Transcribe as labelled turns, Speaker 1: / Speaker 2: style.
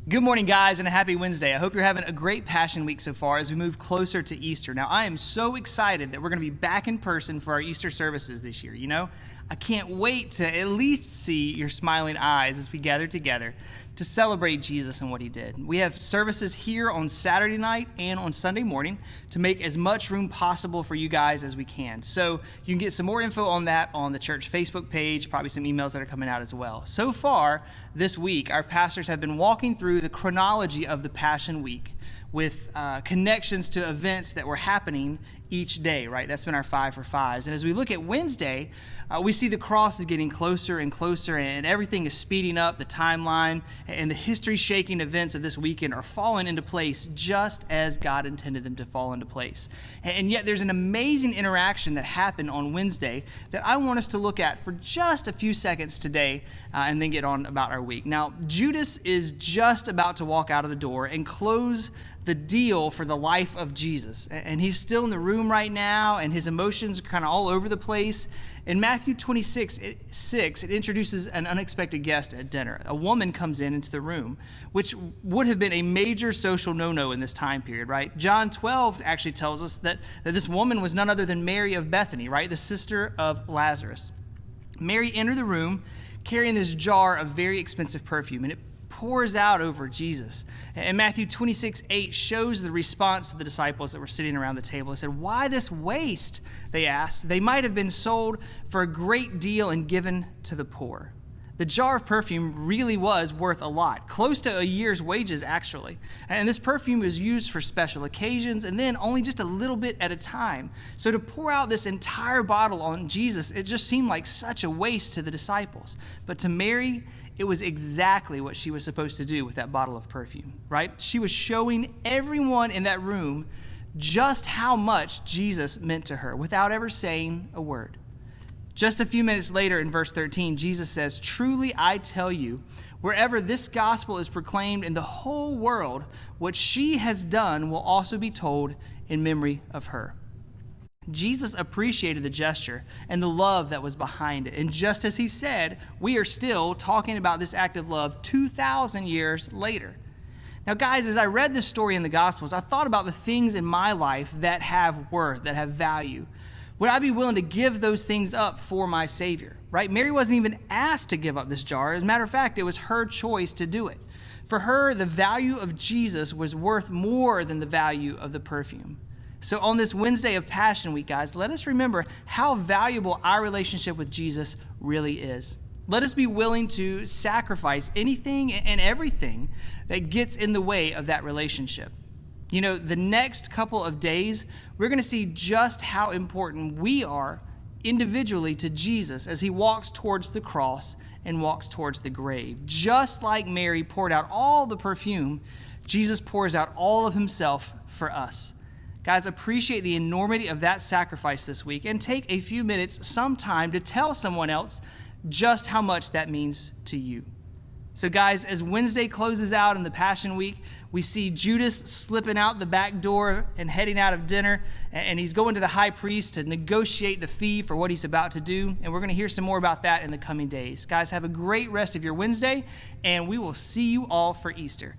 Speaker 1: Good morning, guys, and a happy Wednesday. I hope you're having a great Passion Week so far as we move closer to Easter. Now, I am so excited that we're going to be back in person for our Easter services this year. I can't wait to at least see your smiling eyes as we gather together to celebrate Jesus and what he did. We have services here on Saturday night and on Sunday morning to make as much room possible for you guys as we can. So you can get some more info on that on the church Facebook page, probably some emails that are coming out as well. So far this week, our pastors have been walking through the chronology of the Passion Week with connections to events that were happening each day, right? That's been our 5 for 5s. And as we look at Wednesday, we see the cross is getting closer and closer, and everything is speeding up. The timeline and the history-shaking events of this weekend are falling into place just as God intended them to fall into place. And yet there's an amazing interaction that happened on Wednesday that I want us to look at for just a few seconds today and then get on about our week. Now, Judas is just about to walk out of the door and close the deal for the life of Jesus. And he's still in the room right now, and his emotions are kind of all over the place. In Matthew 26, it introduces an unexpected guest at dinner. A woman comes into the room, which would have been a major social no-no in this time period, right? John 12 actually tells us that this woman was none other than Mary of Bethany, right? The sister of Lazarus. Mary entered the room carrying this jar of very expensive perfume, and it pours out over Jesus. And Matthew 26:8 shows the response to the disciples that were sitting around the table. They said, "Why this waste?" they asked. "They might have been sold for a great deal and given to the poor." The jar of perfume really was worth a lot, close to a year's wages, actually. And this perfume was used for special occasions and then only just a little bit at a time. So to pour out this entire bottle on Jesus, it just seemed like such a waste to the disciples. But to Mary, it was exactly what she was supposed to do with that bottle of perfume, right? She was showing everyone in that room just how much Jesus meant to her without ever saying a word. Just a few minutes later in verse 13, Jesus says, "Truly I tell you, wherever this gospel is proclaimed in the whole world, what she has done will also be told in memory of her." Jesus appreciated the gesture and the love that was behind it. And just as he said, we are still talking about this act of love 2,000 years later. Now, guys, as I read this story in the Gospels, I thought about the things in my life that have worth, that have value. Would I be willing to give those things up for my Savior, right? Mary wasn't even asked to give up this jar. As a matter of fact, it was her choice to do it. For her, the value of Jesus was worth more than the value of the perfume. So on this Wednesday of Passion Week, guys, let us remember how valuable our relationship with Jesus really is. Let us be willing to sacrifice anything and everything that gets in the way of that relationship. The next couple of days, we're going to see just how important we are individually to Jesus as he walks towards the cross and walks towards the grave. Just like Mary poured out all the perfume, Jesus pours out all of himself for us. Guys, appreciate the enormity of that sacrifice this week and take a few minutes sometime to tell someone else just how much that means to you. So guys, as Wednesday closes out in the Passion Week, we see Judas slipping out the back door and heading out of dinner, and he's going to the high priest to negotiate the fee for what he's about to do, and we're going to hear some more about that in the coming days. Guys, have a great rest of your Wednesday, and we will see you all for Easter.